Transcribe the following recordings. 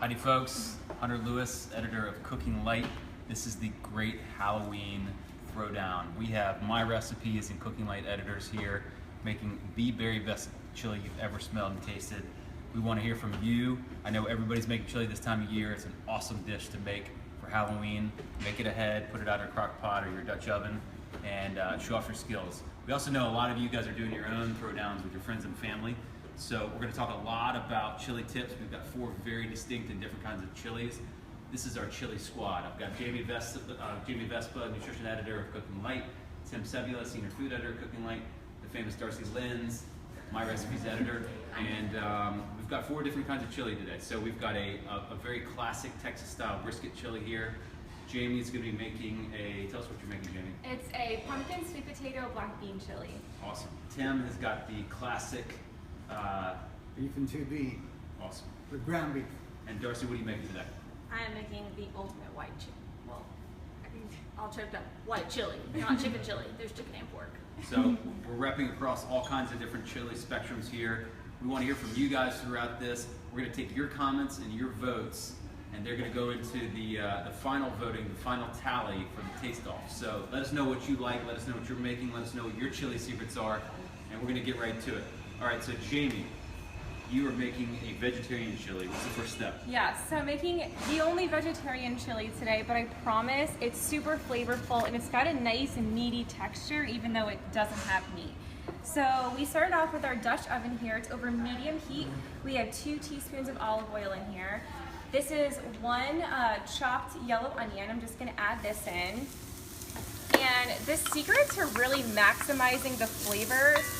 Howdy folks, Hunter Lewis, editor of Cooking Light. This is the great Halloween throwdown. We have MyRecipes and Cooking Light editors here making the very best chili you've ever smelled and tasted. We want to hear from you. I know everybody's making chili this time of year. It's an awesome dish to make for Halloween. Make it ahead, put it out in a crock pot or your Dutch oven, and show off your skills. We also know a lot of you guys are doing your own throwdowns with your friends and family. So we're going to talk a lot about chili tips. We've got 4 very distinct and different kinds of chilies. This is our chili squad. I've got Jamie Vespa, nutrition editor of Cooking Light, Tim Sebula, senior food editor of Cooking Light, the famous Darcy Linz, MyRecipes editor, and we've got 4 different kinds of chili today. So we've got a very classic Texas-style brisket chili here. Jamie's going to be making tell us what you're making, Jamie. It's a pumpkin sweet potato black bean chili. Awesome. Tim has got the classic beef and 2B. Awesome. With ground beef. And Darcy, what are you making today? I am making the ultimate white chili. Well, all choked up. White chili, not chicken chili. There's chicken and pork. So we're repping across all kinds of different chili spectrums here. We want to hear from you guys throughout this. We're going to take your comments and your votes, and they're going to go into the final voting, the final tally for the taste-off. So let us know what you like. Let us know what you're making. Let us know what your chili secrets are, and we're going to get right to it. All right, so Jamie, you are making a vegetarian chili. What's the first step? Yeah, so I'm making the only vegetarian chili today, but I promise it's super flavorful and it's got a nice meaty texture even though it doesn't have meat. So we started off with our Dutch oven here. It's over medium heat. We have 2 teaspoons of olive oil in here. This is 1 chopped yellow onion. I'm just gonna add this in. And the secret to really maximizing the flavors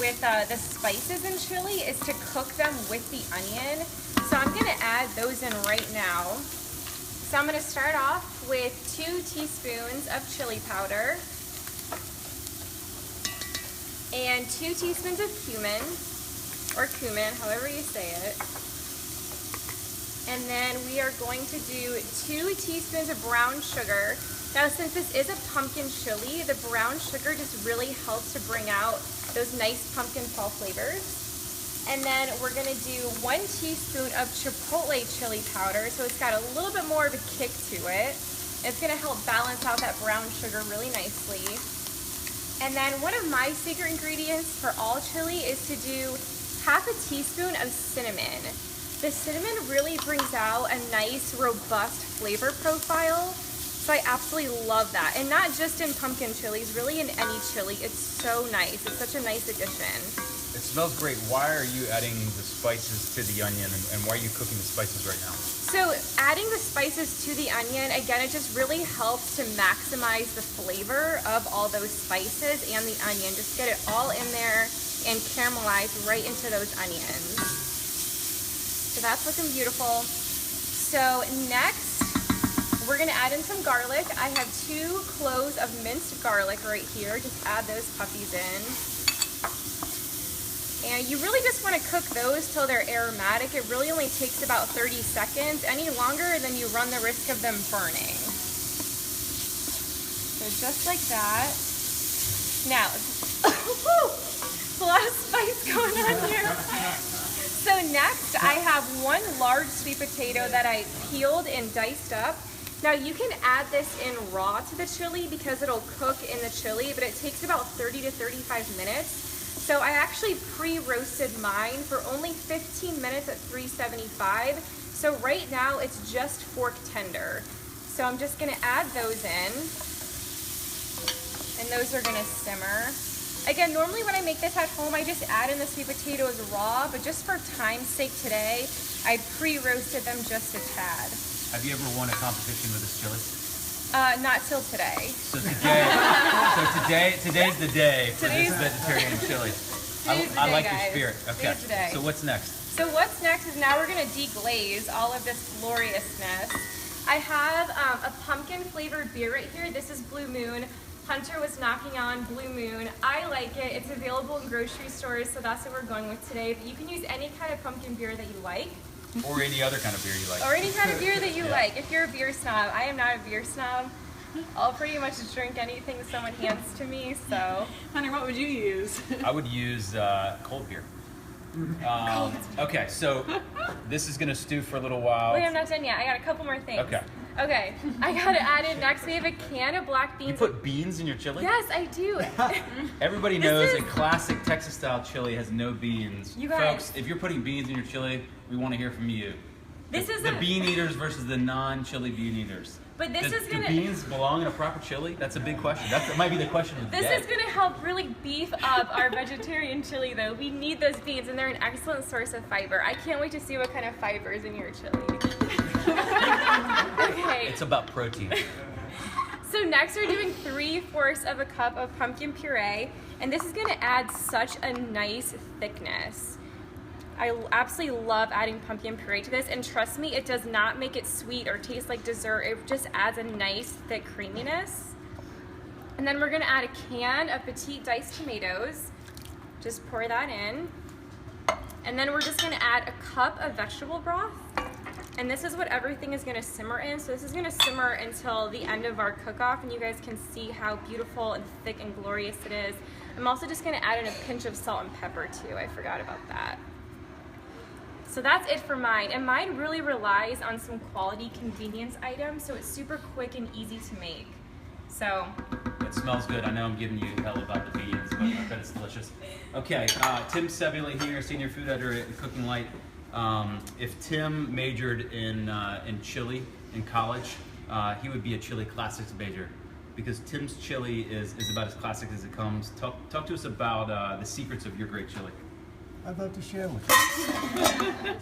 with the spices in chili is to cook them with the onion. So I'm gonna add those in right now. So I'm gonna start off with 2 teaspoons of chili powder and 2 teaspoons of cumin, or cumin, however you say it. And then we are going to do 2 teaspoons of brown sugar. Now, since this is a pumpkin chili, the brown sugar just really helps to bring out those nice pumpkin fall flavors. And then we're gonna do 1 teaspoon of chipotle chili powder, so it's got a little bit more of a kick to it. It's gonna help balance out that brown sugar really nicely. And then one of my secret ingredients for all chili is to do half a teaspoon of cinnamon. The cinnamon really brings out a nice, robust flavor profile. So I absolutely love that. And not just in pumpkin chilies, really in any chili. It's so nice. It's such a nice addition. It smells great. Why are you adding the spices to the onion, and why are you cooking the spices right now? So adding the spices to the onion, again, it just really helps to maximize the flavor of all those spices and the onion. Just get it all in there and caramelize right into those onions. So that's looking beautiful. So next, we're gonna add in some garlic. I have 2 cloves of minced garlic right here. Just add those puppies in. And you really just wanna cook those till they're aromatic. It really only takes about 30 seconds. Any longer, then you run the risk of them burning. So just like that. Now, a lot of spice going on here. So next, I have 1 large sweet potato that I peeled and diced up. Now you can add this in raw to the chili because it'll cook in the chili, but it takes about 30 to 35 minutes. So I actually pre-roasted mine for only 15 minutes at 375. So right now it's just fork tender. So I'm just gonna add those in, and those are gonna simmer. Again, normally when I make this at home, I just add in the sweet potatoes raw, but just for time's sake today, I pre-roasted them just a tad. Have you ever won a competition with this chili? Not till today. So today's the day for this vegetarian chili. I like your spirit. Okay. So what's next? So what's next is now we're gonna deglaze all of this gloriousness. I have a pumpkin flavored beer right here. This is Blue Moon. Hunter was knocking on Blue Moon. I like it. It's available in grocery stores, so that's what we're going with today. But you can use any kind of pumpkin beer that you like. Or any other kind of beer you like. Or any kind of beer that you like. If you're a beer snob, I am not a beer snob. I'll pretty much drink anything someone hands to me, so. Hunter, what would you use? I would use cold beer. Okay, so this is gonna stew for a little while. Wait, I'm not done yet. I got a couple more things. Okay. Okay, I gotta add in next. We have a can of black beans. You put beans in your chili? Yes, I do. Everybody knows a classic Texas-style chili has no beans. You guys. Folks, if you're putting beans in your chili, we want to hear from you. This is the bean eaters versus the non-chili bean eaters. But this is Do gonna. beans belong in a proper chili? That's a big question. That might be the question of the day. This is gonna help really beef up our vegetarian chili, though. We need those beans, and they're an excellent source of fiber. I can't wait to see what kind of fiber is in your chili. Okay. It's about protein. So next we're doing 3/4 of a cup of pumpkin puree, and this is gonna add such a nice thickness. I absolutely love adding pumpkin puree to this, and trust me, it does not make it sweet or taste like dessert. It just adds a nice thick creaminess. And then we're gonna add a can of petite diced tomatoes. Just pour that in. And then we're just gonna add a cup of vegetable broth. And this is what everything is gonna simmer in. So this is gonna simmer until the end of our cook-off, and you guys can see how beautiful and thick and glorious it is. I'm also just gonna add in a pinch of salt and pepper too. I forgot about that. So that's it for mine. And mine really relies on some quality convenience items, so it's super quick and easy to make. So. It smells good. I know I'm giving you hell about the beans, but I bet it's delicious. Okay, Tim Sebula here, Senior Food Editor at Cooking Light. If Tim majored in chili in college, he would be a chili classics major, because Tim's chili is about as classic as it comes. Talk to us about the secrets of your great chili. I'd love to share with you.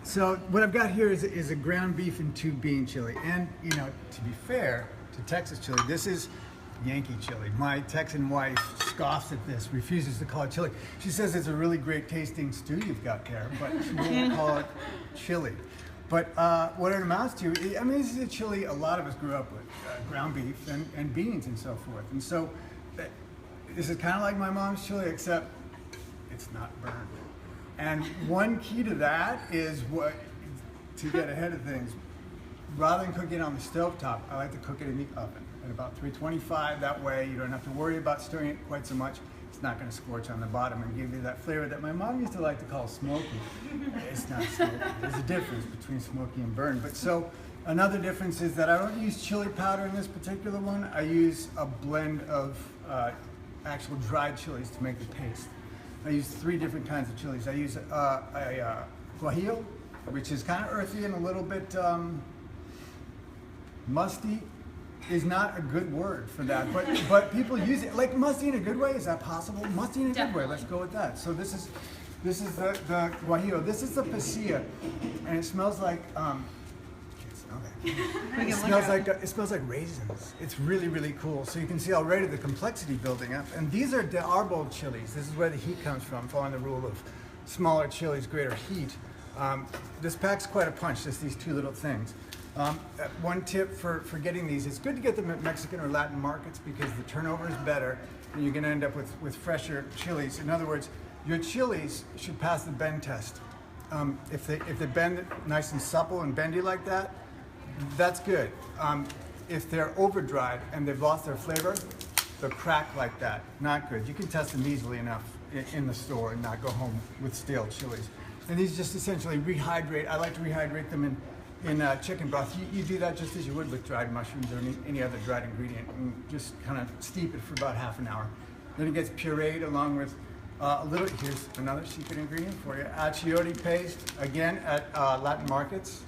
So what I've got here is a ground beef and 2 bean chili. And, you know, to be fair to Texas chili, this is Yankee chili. My Texan wife scoffs at this, refuses to call it chili. She says it's a really great tasting stew you've got there, but she won't call it chili. But what it amounts to, I mean, this is a chili a lot of us grew up with, ground beef and beans and so forth. And so this is kind of like my mom's chili, except it's not burned. And one key to that is to get ahead of things. Rather than cooking it on the stovetop, I like to cook it in the oven at about 325. That way you don't have to worry about stirring it quite so much. It's not going to scorch on the bottom and give you that flavor that my mom used to like to call smoky. It's not smoky. There's a difference between smoky and burn. But so another difference is that I don't use chili powder in this particular one. I use a blend of actual dried chilies to make the paste. I use 3 different kinds of chilies. I use a guajillo, which is kind of earthy and a little bit musty. Is not a good word for that, but people use it like musty in a good way. Is that possible? Musty in a good way. Let's go with that. So this is the guajillo. This is the pasilla, and it smells like it smells like raisins. It's really, really cool. So you can see already the complexity building up. And these are de arbol chilies. This is where the heat comes from, following the rule of smaller chilies, greater heat. This packs quite a punch, just these 2 little things. One tip for getting these, it's good to get them at Mexican or Latin markets because the turnover is better and you're going to end up with fresher chilies. In other words, your chilies should pass the bend test. If they bend nice and supple and bendy like that, that's good. If they're over dried and they've lost their flavor, they'll crack like that. Not good. You can test them easily enough in the store and not go home with stale chilies. And these just essentially rehydrate. I like to rehydrate them in chicken broth. You do that just as you would with dried mushrooms or any other dried ingredient, and just kind of steep it for about half an hour. Then it gets pureed along with a little, here's another secret ingredient for you, achiote paste, again at Latin markets.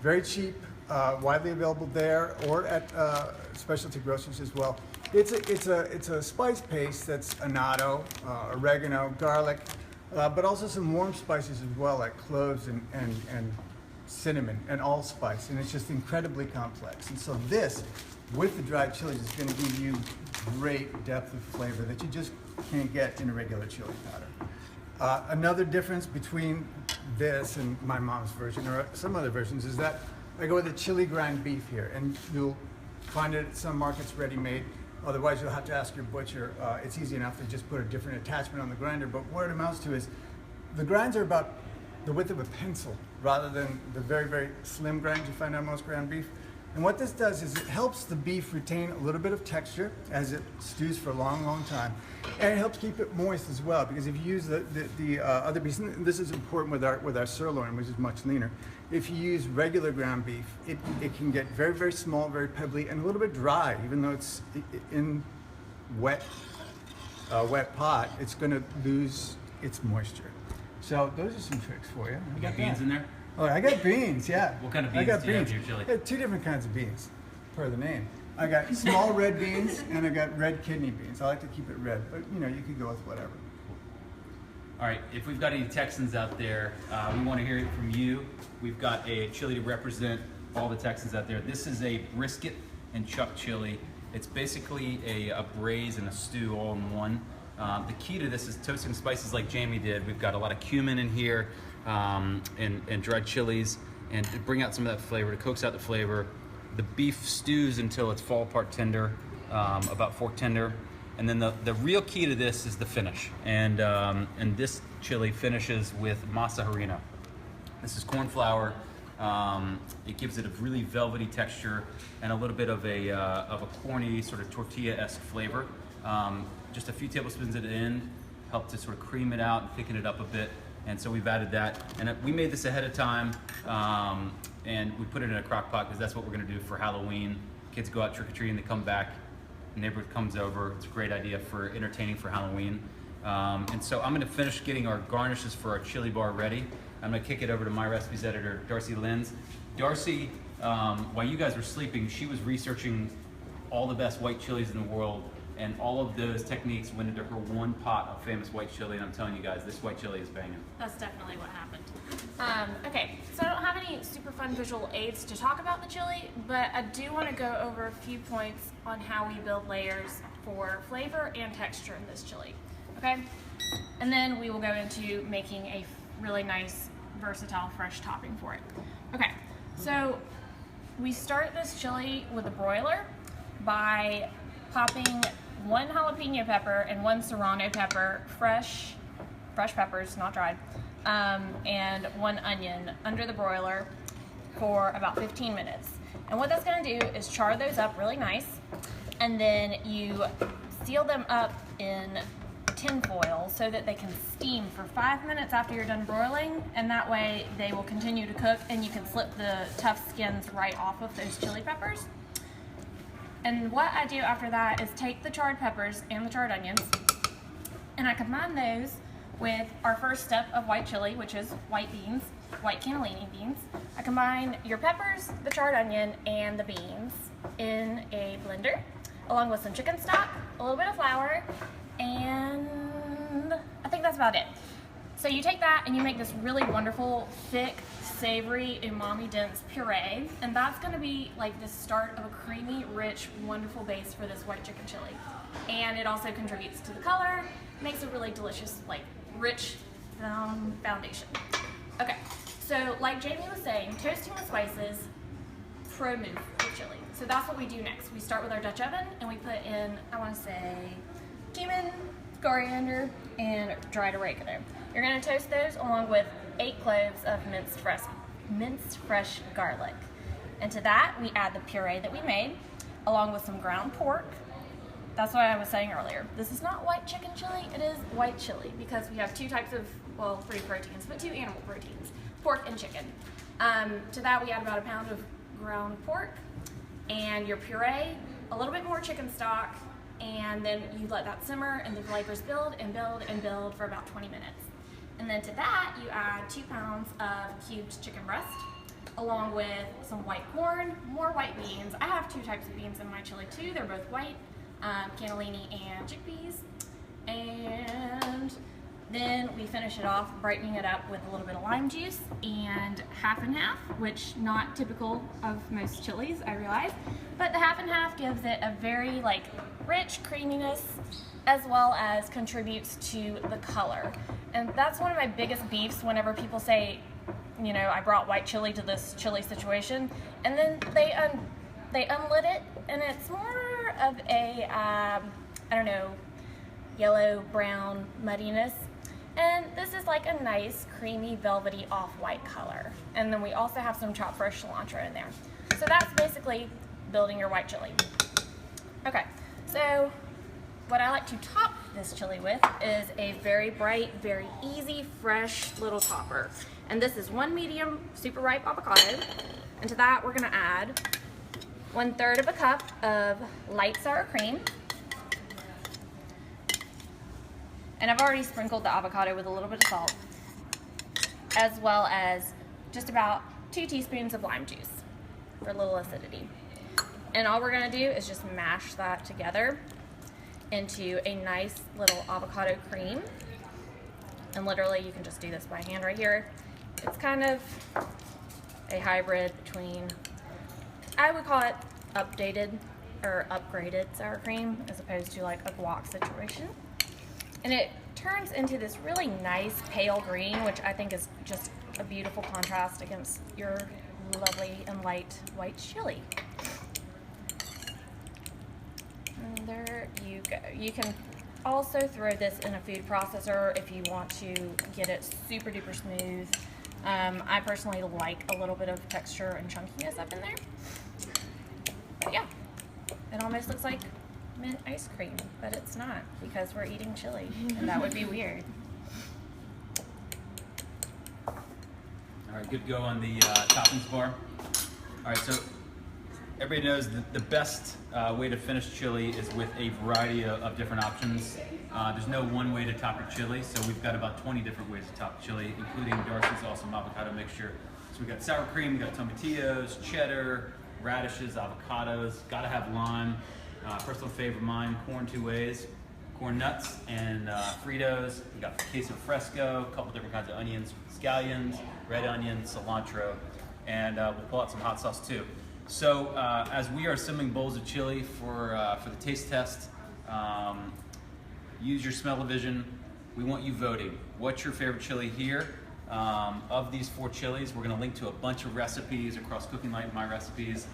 Very cheap, widely available there or at specialty grocers as well. It's a spice paste that's annatto, oregano, garlic, but also some warm spices as well, like cloves and cinnamon and allspice, and it's just incredibly complex. And so this, with the dried chilies, is going to give you great depth of flavor that you just can't get in a regular chili powder. Another difference between this and my mom's version, or some other versions, is that I go with a chili ground beef here, and you'll find it at some markets ready-made. Otherwise, you'll have to ask your butcher. It's easy enough to just put a different attachment on the grinder, but what it amounts to is the grinds are about the width of a pencil rather than the very, very slim grinds you find on most ground beef. And what this does is it helps the beef retain a little bit of texture as it stews for a long, long time. And it helps keep it moist as well, because if you use the other beef, and this is important with our sirloin, which is much leaner. If you use regular ground beef, it can get very, very small, very pebbly, and a little bit dry, even though it's in wet pot, it's going to lose its moisture. So those are some tricks for you. You got beans in there? Oh, I got beans, yeah. What kind of I beans got do you have beans. in your chili? I got two different kinds of beans, per the name. I got small red beans and I got red kidney beans. I like to keep it red, but you know, you could go with whatever. All right, if we've got any Texans out there, we want to hear it from you. We've got a chili to represent all the Texans out there. This is a brisket and chuck chili. It's basically a braise and a stew all in one. The key to this is toasting spices like Jamie did. We've got a lot of cumin in here and dried chilies, and to bring out some of that flavor, to coax out the flavor. The beef stews until it's fall apart tender, about fork tender. And then the real key to this is the finish. And this chili finishes with masa harina. This is corn flour. It gives it a really velvety texture and a little bit of a corny sort of tortilla-esque flavor. Just a few tablespoons at the end help to sort of cream it out and thicken it up a bit. And so we've added that. And we made this ahead of time, and we put it in a crock pot because that's what we're gonna do for Halloween. Kids go out trick-or-treating, they come back, the neighborhood comes over. It's a great idea for entertaining for Halloween. And so I'm gonna finish getting our garnishes for our chili bar ready. I'm gonna kick it over to my recipes editor, Darcy Lenz. Darcy, while you guys were sleeping, she was researching all the best white chilies in the world, and all of those techniques went into her one pot of famous white chili, and I'm telling you guys, this white chili is banging. That's definitely what happened. Okay, so I don't have any super fun visual aids to talk about the chili, but I do want to go over a few points on how we build layers for flavor and texture in this chili, okay? And then we will go into making a really nice, versatile, fresh topping for it. Okay, so we start this chili with a broiler by popping 1 jalapeno pepper and 1 serrano pepper, fresh peppers, not dried, and 1 onion under the broiler for about 15 minutes. And what that's gonna do is char those up really nice, and then you seal them up in tin foil so that they can steam for 5 minutes after you're done broiling, and that way they will continue to cook and you can slip the tough skins right off of those chili peppers. And what I do after that is take the charred peppers and the charred onions, and I combine those with our first step of white chili, which is white beans, white cannellini beans. I combine your peppers, the charred onion, and the beans in a blender, along with some chicken stock, a little bit of flour, and I think that's about it. So you take that and you make this really wonderful, thick, savory, umami dense puree, and that's gonna be like the start of a creamy, rich, wonderful base for this white chicken chili. And it also contributes to the color, makes a really delicious, like rich foundation. Okay, so like Jamie was saying, toasting the spices, pro move with chili. So that's what we do next. We start with our Dutch oven and we put in, I wanna say, cumin, coriander, and dried oregano. You're gonna toast those along with 8 cloves of minced fresh garlic. And to that, we add the puree that we made, along with some ground pork. That's what I was saying earlier. This is not white chicken chili, it is white chili, because we have 2 types of, well, 3 proteins, but 2 animal proteins, pork and chicken. To that, we add about 1 pound of ground pork, and your puree, a little bit more chicken stock, and then you let that simmer and the flavors build and build and build for about 20 minutes. And then to that, you add 2 pounds of cubed chicken breast, along with some white corn, more white beans. I have 2 types of beans in my chili too. They're both white, cannellini and chickpeas. And then we finish it off, brightening it up with a little bit of lime juice and half and half, which not typical of most chilies, I realize. But the half and half gives it a very like rich creaminess, as well as contributes to the color. And that's one of my biggest beefs whenever people say, you know, I brought white chili to this chili situation, and then they unlit it, and it's more of a, I don't know, yellow, brown muddiness. And this is like a nice, creamy, velvety, off-white color. And then we also have some chopped fresh cilantro in there. So that's basically building your white chili. Okay, so what I like to top this chili with is a very bright, very easy, fresh little topper. And this is 1 medium super ripe avocado. And to that we're gonna add 1/3 of a cup of light sour cream. And I've already sprinkled the avocado with a little bit of salt, as well as just about 2 teaspoons of lime juice for a little acidity. And all we're gonna do is just mash that together into a nice little avocado cream. And literally you can just do this by hand right here. It's kind of a hybrid between, I would call it updated or upgraded sour cream as opposed to like a guac situation. And it turns into this really nice pale green, which I think is just a beautiful contrast against your lovely and light white chili. And there you go. You can also throw this in a food processor if you want to get it super duper smooth. I personally like a little bit of texture and chunkiness up in there. But yeah, it almost looks like mint ice cream, but it's not because we're eating chili, and that would be weird. All right, good go on the toppings bar. All right, so everybody knows that the best way to finish chili is with a variety of different options. There's no one way to top your chili, so we've got about 20 different ways to top chili, including Darcy's awesome avocado mixture. So we've got sour cream, we've got tomatillos, cheddar, radishes, avocados, gotta have lime. Personal favorite of mine, corn 2 ways, corn nuts and Fritos. We got queso fresco, a couple different kinds of onions, scallions, red onions, cilantro, and we'll pull out some hot sauce too. So as we are assembling bowls of chili for the taste test, use your smell-o-vision. We want you voting. What's your favorite chili here? Of these 4 chilies, we're gonna link to a bunch of recipes across Cooking Light and MyRecipes.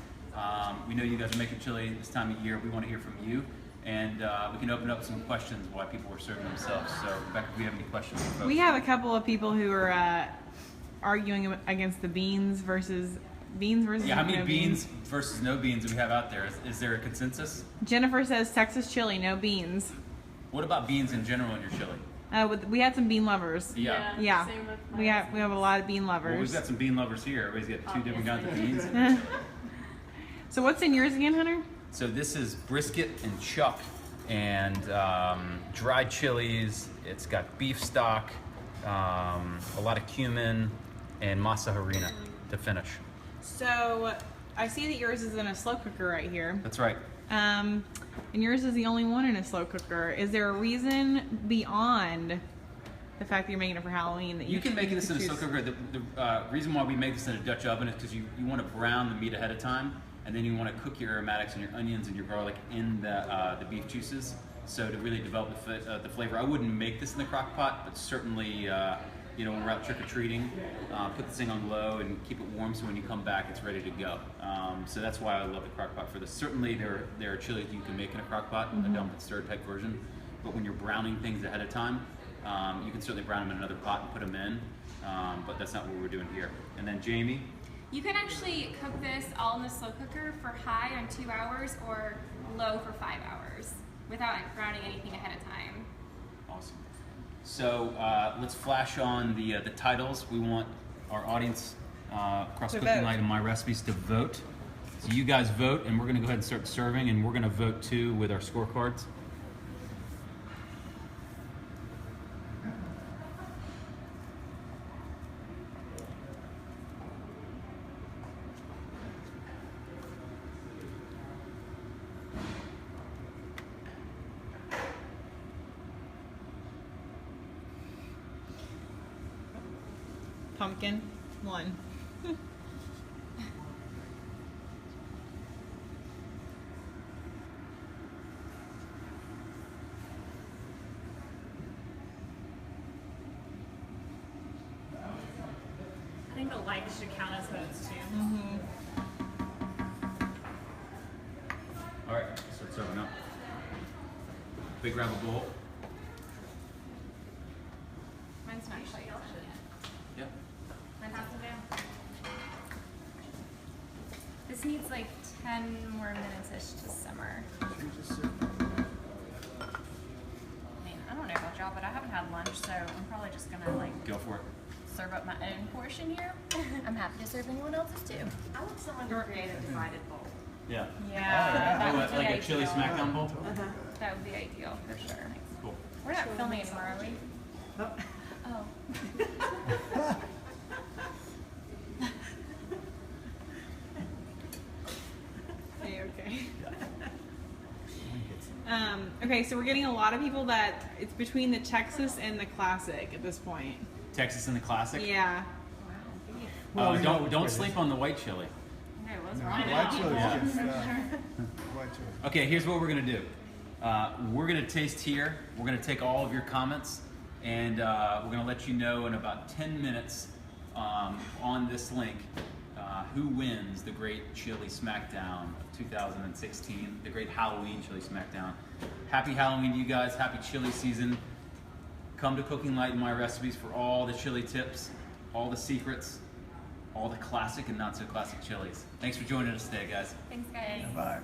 We know you guys are making chili this time of year. We want to hear from you, and we can open up some questions why people were serving themselves. So, Rebecca, do we have any questions for folks? We have a couple of people who are arguing against the beans versus yeah, how many no beans versus no beans do we have out there? Is there a consensus? Jennifer says Texas chili, no beans. What about beans in general in your chili? We had some bean lovers. Yeah. Yeah. We have a lot of bean lovers. Well, we've got some bean lovers here. Everybody's got 2 different kinds of beans in their chili. So what's in yours again, Hunter? So this is brisket and chuck and dried chilies. It's got beef stock, a lot of cumin, and masa harina to finish. So I see that yours is in a slow cooker right here. That's right. And yours is the only one in a slow cooker. Is there a reason beyond the fact that you're making it for Halloween that you can make this in a slow cooker? The reason why we make this in a Dutch oven is because you want to brown the meat ahead of time, and then you want to cook your aromatics and your onions and your garlic in the beef juices. So to really develop the flavor, I wouldn't make this in the crock pot, but certainly when we're out trick-or-treating, put this thing on low and keep it warm so when you come back it's ready to go. So that's why I love the crock pot for this. Certainly there are chilies you can make in a crock pot, a dump and stir type version, but when you're browning things ahead of time, you can certainly brown them in another pot and put them in, but that's not what we're doing here. And then Jamie? You can actually cook this all in the slow cooker for high on 2 hours or low for 5 hours without browning anything ahead of time. Awesome. So let's flash on the titles. We want our audience across Cooking Light and MyRecipes to vote. So you guys vote, and we're going to go ahead and start serving, and we're going to vote too with our scorecards. Pumpkin, 1. I think the likes should count as votes too. All right, start serving up. Big grab a bowl. Mine's not quite yet. Yep. Mine has to do. This needs like 10 more minutes-ish to simmer. I mean, I don't know about y'all, but I haven't had lunch, so I'm probably just gonna like Go for it. serve up my own portion here. I'm happy to serve anyone else's too. I want someone to create a divided bowl. Yeah. Yeah, that would be Like a ideal. chili smackdown bowl? That would be ideal for sure. Cool. We're not filming anymore, are we? Oh. Okay. Okay, so we're getting a lot of people that it's between the Texas and the classic at this point. Texas and the classic? Yeah. Well, Don't sleep on the white chili. No, what's No, wrong? white chili Yeah. is white chili. Okay, here's what we're gonna do. We're gonna taste here. We're gonna take all of your comments, and we're gonna let you know in about 10 minutes on this link who wins the Great Chili Smackdown of 2016, the Great Halloween Chili Smackdown. Happy Halloween to you guys. Happy chili season. Come to Cooking Light and MyRecipes for all the chili tips, all the secrets, all the classic and not so classic chilies. Thanks for joining us today, guys. Thanks, guys. Bye.